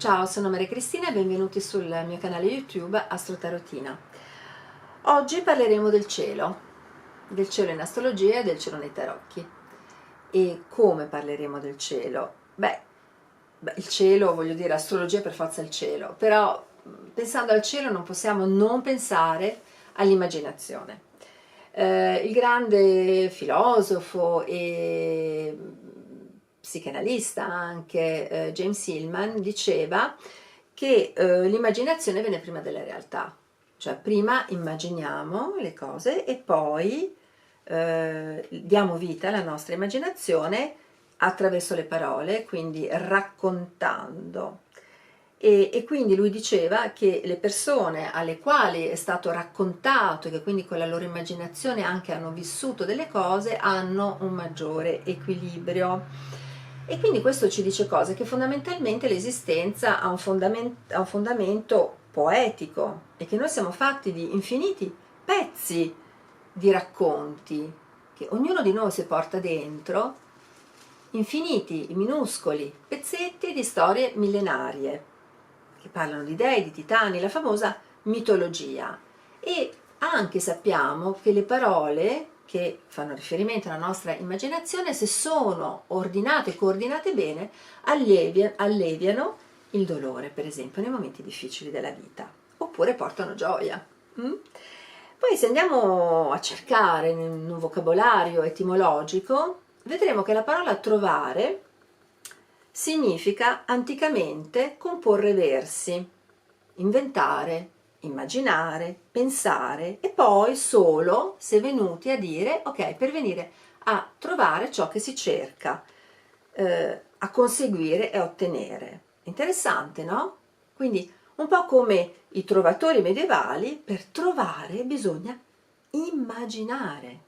Ciao, sono Maria Cristina e benvenuti sul mio canale YouTube Astrotarotina. Oggi parleremo del cielo in astrologia e del cielo nei tarocchi. E come parleremo del cielo? Il cielo, voglio dire, astrologia per forza il cielo, però pensando al cielo non possiamo non pensare all'immaginazione. Il grande filosofo e psicanalista anche James Hillman diceva che l'immaginazione viene prima della realtà, cioè prima immaginiamo le cose e poi diamo vita alla nostra immaginazione attraverso le parole, quindi raccontando. E quindi lui diceva che le persone alle quali è stato raccontato e che quindi con la loro immaginazione anche hanno vissuto delle cose hanno un maggiore equilibrio. E quindi questo ci dice cosa? Che fondamentalmente l'esistenza ha un fondamento poetico e che noi siamo fatti di infiniti pezzi di racconti che ognuno di noi si porta dentro, infiniti, minuscoli pezzetti di storie millenarie che parlano di dei, di titani, la famosa mitologia. E anche sappiamo che le parole che fanno riferimento alla nostra immaginazione, se sono ordinate e coordinate bene, alleviano il dolore, per esempio, nei momenti difficili della vita, oppure portano gioia. Poi se andiamo a cercare in un vocabolario etimologico, vedremo che la parola trovare significa anticamente comporre versi, inventare, immaginare, pensare e poi solo se venuti a dire ok, per venire a trovare ciò che si cerca, a conseguire e ottenere. Interessante, no? Quindi un po' come i trovatori medievali, per trovare bisogna immaginare.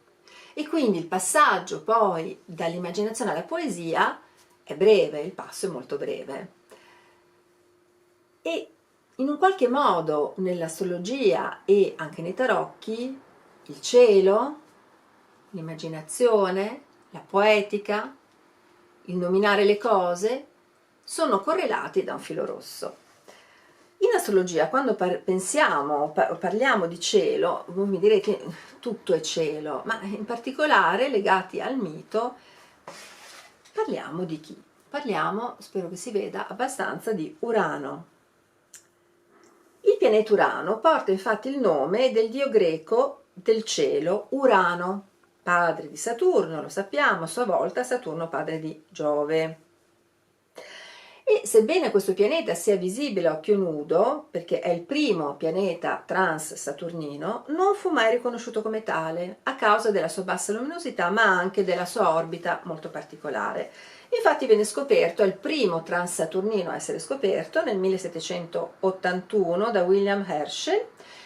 E quindi il passaggio poi dall'immaginazione alla poesia è breve, il passo è molto breve. E in un qualche modo nell'astrologia e anche nei tarocchi il cielo, l'immaginazione, la poetica, il nominare le cose sono correlati da un filo rosso. In astrologia, quando parliamo di cielo, voi mi direte tutto è cielo, ma in particolare legati al mito parliamo di chi? Parliamo, spero che si veda, abbastanza di Urano. Il pianeta Urano porta infatti il nome del dio greco del cielo Urano, padre di Saturno, lo sappiamo, a sua volta Saturno padre di Giove. E sebbene questo pianeta sia visibile a occhio nudo, perché è il primo pianeta trans-saturnino, non fu mai riconosciuto come tale, a causa della sua bassa luminosità, ma anche della sua orbita molto particolare. Infatti venne scoperto, è il primo trans-saturnino a essere scoperto nel 1781 da William Herschel,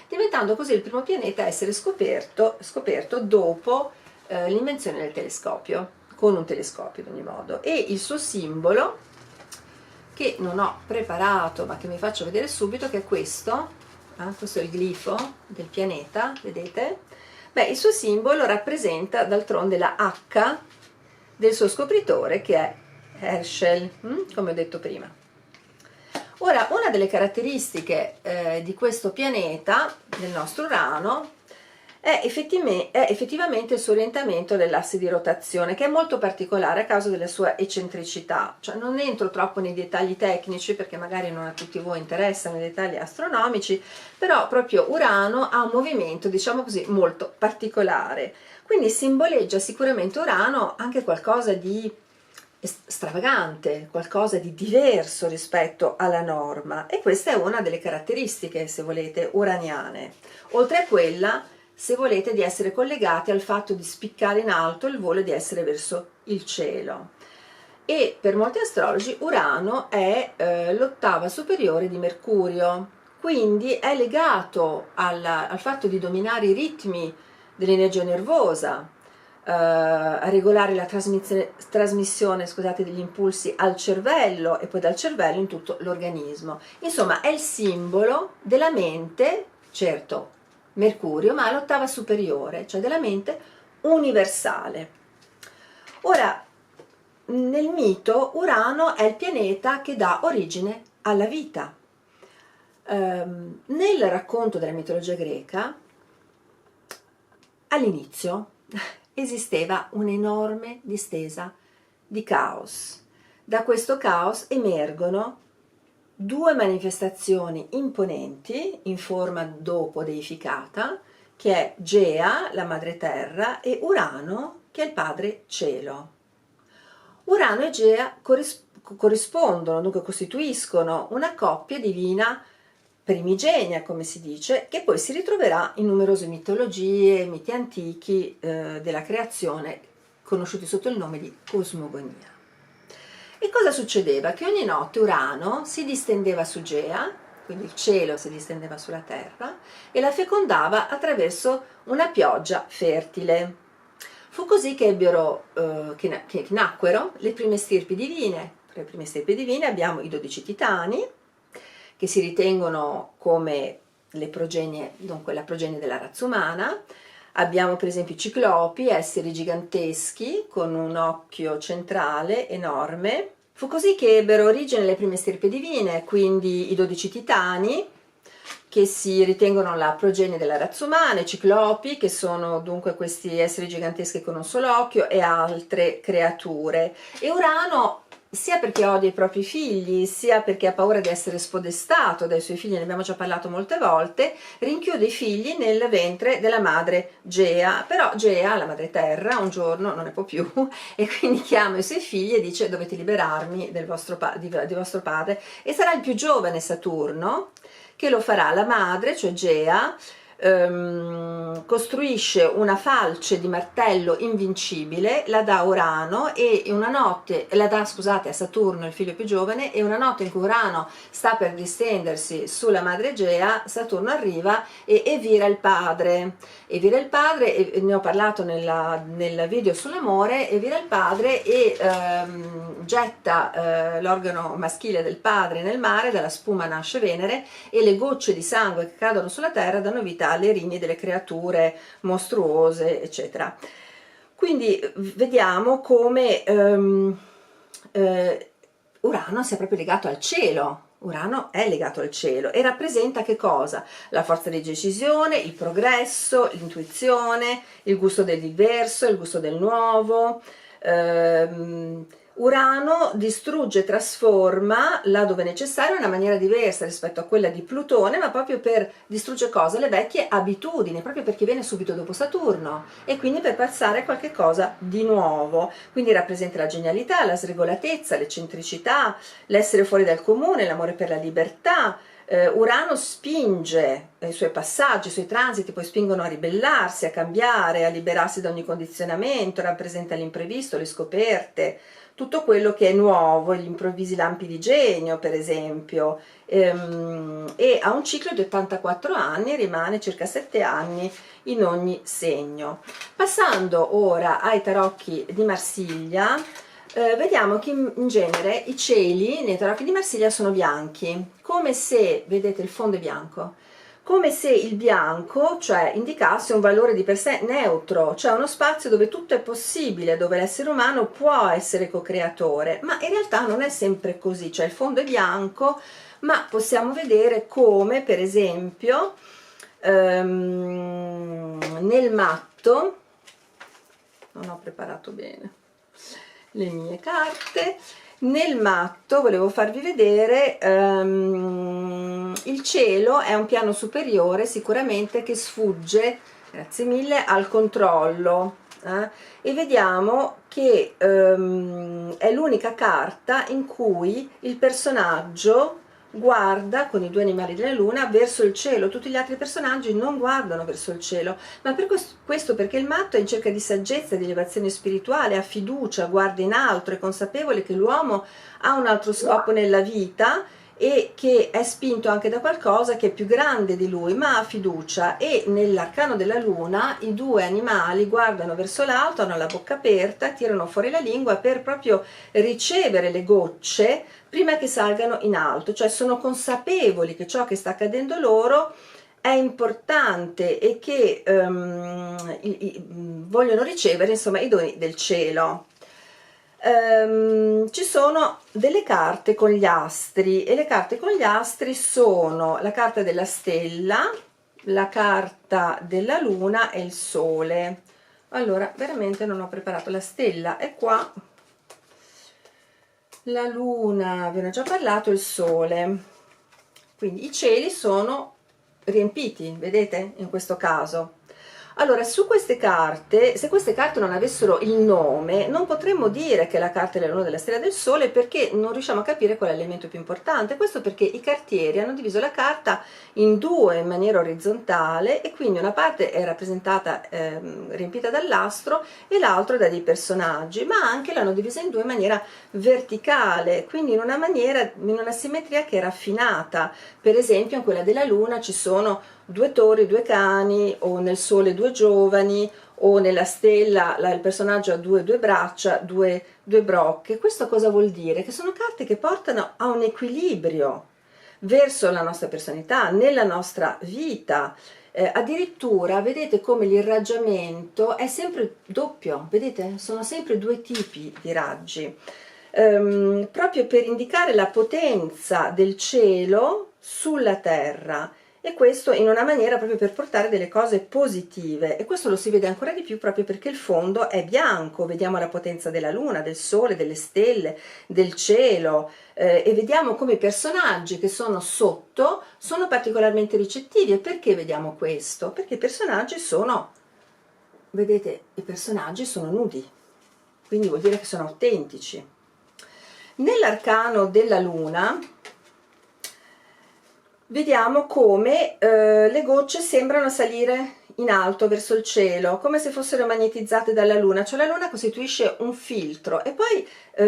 diventando così il primo pianeta a essere scoperto dopo l'invenzione del telescopio, con un telescopio ad ogni modo. E il suo simbolo, che non ho preparato ma che vi faccio vedere subito, che è questo è il glifo del pianeta, vedete? Il suo simbolo rappresenta d'altronde la H del suo scopritore, che è Herschel, come ho detto prima. Ora, una delle caratteristiche di questo pianeta, del nostro Urano, è effettivamente il suo orientamento dell'asse di rotazione, che è molto particolare a causa della sua eccentricità. Cioè, non entro troppo nei dettagli tecnici perché magari non a tutti voi interessano i dettagli astronomici, però proprio Urano ha un movimento, diciamo così, molto particolare. Quindi simboleggia sicuramente Urano anche qualcosa di stravagante, qualcosa di diverso rispetto alla norma, e questa è una delle caratteristiche, se volete, uraniane, oltre a quella, se volete, di essere collegati al fatto di spiccare in alto il volo e di essere verso il cielo. E per molti astrologi Urano è l'ottava superiore di Mercurio, quindi è legato al fatto di dominare i ritmi dell'energia nervosa, a regolare la trasmissione degli impulsi al cervello e poi dal cervello in tutto l'organismo. Insomma, è il simbolo della mente, certo, Mercurio, ma all'ottava superiore, cioè della mente universale. Ora, nel mito Urano è il pianeta che dà origine alla vita. Nel racconto della mitologia greca, all'inizio esisteva un'enorme distesa di caos. Da questo caos emergono due manifestazioni imponenti in forma dopo deificata, che è Gea, la madre terra, e Urano, che è il padre cielo. Urano e Gea corrispondono, dunque costituiscono una coppia divina primigenia, come si dice, che poi si ritroverà in numerose mitologie, miti antichi della creazione, conosciuti sotto il nome di cosmogonia. E cosa succedeva? Che ogni notte Urano si distendeva su Gea, quindi il cielo si distendeva sulla terra, e la fecondava attraverso una pioggia fertile. Fu così che che nacquero le prime stirpi divine. Tra le prime stirpi divine abbiamo i 12 titani, che si ritengono come le progenie, dunque la progenie della razza umana. Abbiamo per esempio i ciclopi, esseri giganteschi con un occhio centrale enorme. Fu così che ebbero origine le prime stirpi divine, quindi i 12 titani, che si ritengono la progenie della razza umana, i ciclopi, che sono dunque questi esseri giganteschi con un solo occhio, e altre creature. E Urano, sia perché odia i propri figli, sia perché ha paura di essere spodestato dai suoi figli, ne abbiamo già parlato molte volte, rinchiude i figli nel ventre della madre Gea. Però Gea, la madre terra, un giorno non ne può più e quindi chiama i suoi figli e dice: dovete liberarmi di vostro padre. E sarà il più giovane Saturno che lo farà. La madre, cioè Gea, costruisce una falce di martello invincibile, la dà a Urano, e una notte la dà, scusate, a Saturno, il figlio più giovane, e una notte in cui Urano sta per distendersi sulla madre Gea, Saturno arriva e vira il padre. Evira il padre, e ne ho parlato nel video sull'amore, evira il padre e getta l'organo maschile del padre nel mare, dalla spuma nasce Venere, e le gocce di sangue che cadono sulla terra danno vita alle rinni delle creature mostruose, eccetera. Quindi vediamo come Urano sia proprio legato al cielo. Urano è legato al cielo e rappresenta che cosa? La forza di decisione, il progresso, l'intuizione, il gusto del diverso, il gusto del nuovo. Urano distrugge e trasforma là dove necessario in una maniera diversa rispetto a quella di Plutone, ma proprio per distruggere cosa? Le vecchie abitudini, proprio perché viene subito dopo Saturno, e quindi per passare a qualche cosa di nuovo. Quindi rappresenta la genialità, la sregolatezza, l'eccentricità, l'essere fuori dal comune, l'amore per la libertà. Urano spinge, i suoi passaggi, i suoi transiti poi spingono a ribellarsi, a cambiare, a liberarsi da ogni condizionamento, rappresenta l'imprevisto, le scoperte, tutto quello che è nuovo, gli improvvisi lampi di genio per esempio, e ha un ciclo di 84 anni, rimane circa 7 anni in ogni segno. Passando ora ai tarocchi di Marsiglia, vediamo che in genere i cieli nei tarocchi di Marsiglia sono bianchi, come se, vedete, il fondo è bianco, come se il bianco, cioè, indicasse un valore di per sé neutro, cioè uno spazio dove tutto è possibile, dove l'essere umano può essere co-creatore, ma in realtà non è sempre così, cioè il fondo è bianco, ma possiamo vedere come, per esempio, nel matto, non ho preparato bene le mie carte, nel matto volevo farvi vedere il cielo è un piano superiore sicuramente che sfugge, grazie mille, al controllo, e vediamo che è l'unica carta in cui il personaggio guarda con i due animali della luna verso il cielo. Tutti gli altri personaggi non guardano verso il cielo, ma per questo perché il matto è in cerca di saggezza, di elevazione spirituale, ha fiducia, guarda in alto, è consapevole che l'uomo ha un altro scopo nella vita e che è spinto anche da qualcosa che è più grande di lui, ma ha fiducia. E nell'arcano della luna i due animali guardano verso l'alto, hanno la bocca aperta, tirano fuori la lingua per proprio ricevere le gocce prima che salgano in alto, cioè sono consapevoli che ciò che sta accadendo loro è importante e che vogliono ricevere insomma i doni del cielo. Ci sono delle carte con gli astri, e le carte con gli astri sono la carta della stella, la carta della luna e il sole. Allora, veramente non ho preparato. La stella è qua, la luna ve ne ho già parlato, il sole. Quindi i cieli sono riempiti, vedete, in questo caso. Allora, su queste carte, se queste carte non avessero il nome, non potremmo dire che la carta è la luna, della stella, del sole, perché non riusciamo a capire qual è l'elemento più importante. Questo perché i cartieri hanno diviso la carta in due in maniera orizzontale, e quindi una parte è rappresentata riempita dall'astro e l'altro da dei personaggi, ma anche l'hanno divisa in due in maniera verticale, quindi in una maniera, in una simmetria che è raffinata. Per esempio in quella della luna ci sono due tori, due cani, o nel sole due giovani, o nella stella il personaggio ha due braccia, due brocche. Questo cosa vuol dire? Che sono carte che portano a un equilibrio verso la nostra personalità, nella nostra vita. Addirittura vedete come l'irraggiamento è sempre doppio, vedete? Sono sempre due tipi di raggi, proprio per indicare la potenza del cielo sulla terra, e questo in una maniera proprio per portare delle cose positive. E questo lo si vede ancora di più proprio perché il fondo è bianco, vediamo la potenza della luna, del sole, delle stelle, del cielo, e vediamo come i personaggi che sono sotto sono particolarmente ricettivi. E perché vediamo questo? Perché i personaggi sono, vedete, i personaggi sono nudi, quindi vuol dire che sono autentici. Nell'arcano della luna vediamo come le gocce sembrano salire in alto verso il cielo, come se fossero magnetizzate dalla luna, cioè la luna costituisce un filtro, e poi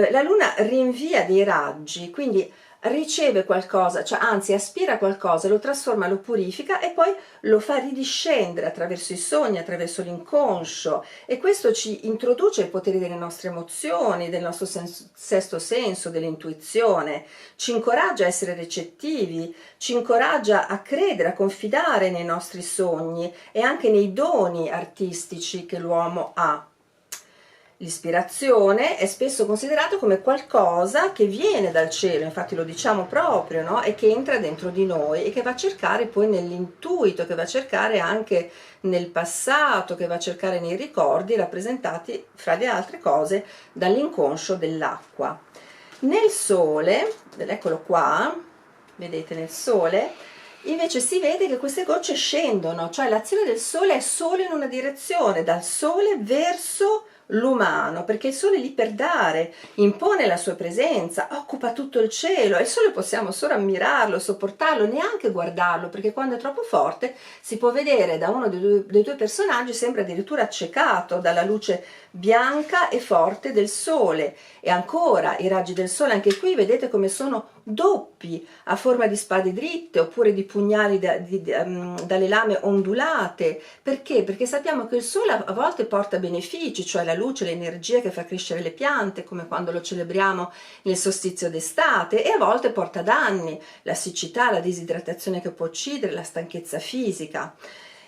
la luna rinvia dei raggi, quindi riceve qualcosa, cioè anzi aspira qualcosa, lo trasforma, lo purifica e poi lo fa ridiscendere attraverso i sogni, attraverso l'inconscio, e questo ci introduce i poteri delle nostre emozioni, del nostro sesto senso, dell'intuizione, ci incoraggia a essere recettivi, ci incoraggia a credere, a confidare nei nostri sogni e anche nei doni artistici che l'uomo ha. L'ispirazione è spesso considerata come qualcosa che viene dal cielo, infatti lo diciamo proprio, no? E che entra dentro di noi e che va a cercare poi nell'intuito, che va a cercare anche nel passato, che va a cercare nei ricordi rappresentati, fra le altre cose, dall'inconscio dell'acqua. Nel sole, eccolo qua, vedete nel sole, invece si vede che queste gocce scendono, cioè l'azione del sole è solo in una direzione, dal sole verso l'umano, perché il sole è lì per dare, impone la sua presenza, occupa tutto il cielo, e il sole possiamo solo ammirarlo, sopportarlo, neanche guardarlo, perché quando è troppo forte si può vedere da uno dei due personaggi, sembra addirittura accecato dalla luce bianca e forte del sole. E ancora i raggi del sole, anche qui vedete come sono doppi, a forma di spade dritte oppure di pugnali dalle lame ondulate. Perché? Perché sappiamo che il sole a volte porta benefici, cioè la luce, l'energia che fa crescere le piante, come quando lo celebriamo nel solstizio d'estate, e a volte porta danni, la siccità, la disidratazione che può uccidere, la stanchezza fisica.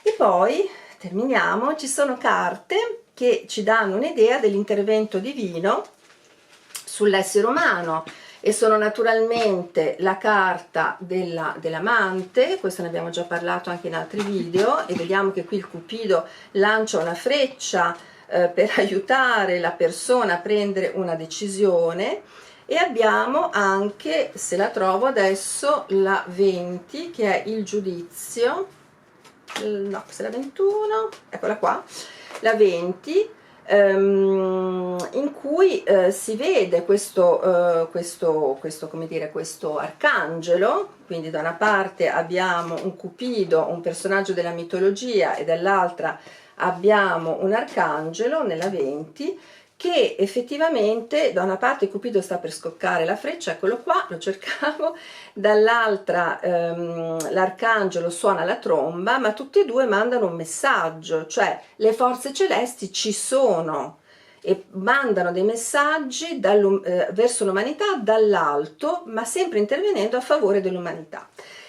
E poi terminiamo, ci sono carte che ci danno un'idea dell'intervento divino sull'essere umano, e sono naturalmente la carta dell'amante, questo ne abbiamo già parlato anche in altri video, e vediamo che qui il Cupido lancia una freccia per aiutare la persona a prendere una decisione. E abbiamo anche, se la trovo adesso, la 20, che è il giudizio, no, questa è la 21, eccola qua, la 20, in cui si vede questo come dire, questo arcangelo. Quindi da una parte abbiamo un Cupido, un personaggio della mitologia, e dall'altra abbiamo un arcangelo nella 20, che effettivamente da una parte Cupido sta per scoccare la freccia, eccolo qua, lo cercavo, dall'altra l'arcangelo suona la tromba, ma tutti e due mandano un messaggio, cioè le forze celesti ci sono e mandano dei messaggi verso l'umanità dall'alto, ma sempre intervenendo a favore dell'umanità.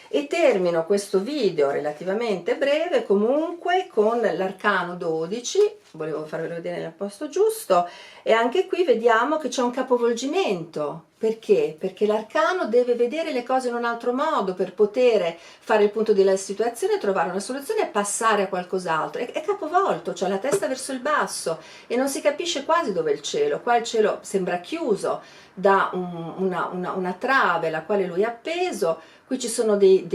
E termino questo video relativamente breve comunque con l'arcano 12, volevo farvelo vedere nel posto giusto. E anche qui vediamo che c'è un capovolgimento. Perché? Perché l'arcano deve vedere le cose in un altro modo per poter fare il punto della situazione, trovare una soluzione e passare a qualcos'altro. È capovolto, c'ha la testa verso il basso e non si capisce quasi dove è il cielo. Qua il cielo sembra chiuso da una trave alla quale lui è appeso. Qui ci sono due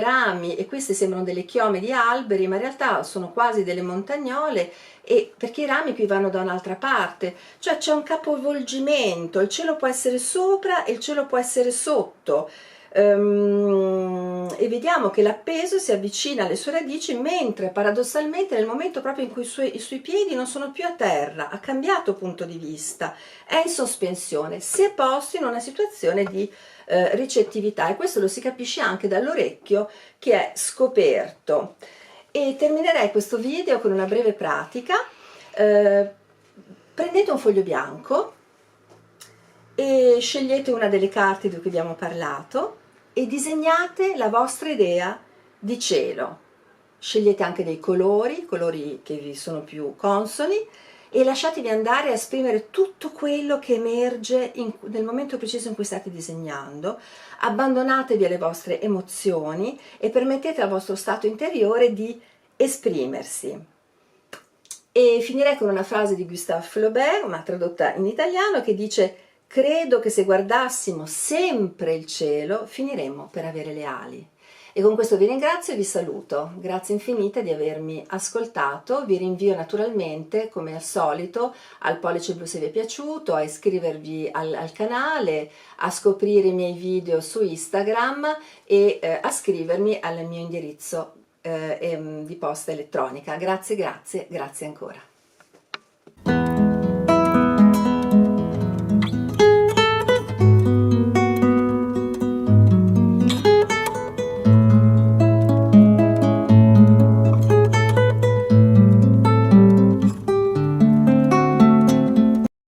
rami e queste sembrano delle chiome di alberi, ma in realtà sono quasi delle montagnole, e perché i rami qui vanno da un'altra parte, cioè c'è un capovolgimento, il cielo può essere sopra e il cielo può essere sotto. E vediamo che l'appeso si avvicina alle sue radici, mentre paradossalmente nel momento proprio in cui i suoi piedi non sono più a terra, ha cambiato punto di vista, è in sospensione, si è posto in una situazione di ricettività, e questo lo si capisce anche dall'orecchio che è scoperto. E terminerei questo video con una breve pratica. Prendete un foglio bianco e scegliete una delle carte di cui abbiamo parlato e disegnate la vostra idea di cielo. Scegliete anche dei colori che vi sono più consoni, e lasciatevi andare a esprimere tutto quello che emerge nel momento preciso in cui state disegnando. Abbandonatevi alle vostre emozioni e permettete al vostro stato interiore di esprimersi. E finirei con una frase di Gustave Flaubert, ma tradotta in italiano, che dice: credo che se guardassimo sempre il cielo finiremmo per avere le ali. E con questo vi ringrazio e vi saluto. Grazie infinite di avermi ascoltato. Vi rinvio naturalmente, come al solito, al pollice blu se vi è piaciuto, a iscrivervi al canale, a scoprire i miei video su Instagram e a scrivermi al mio indirizzo di posta elettronica. Grazie, grazie, grazie ancora.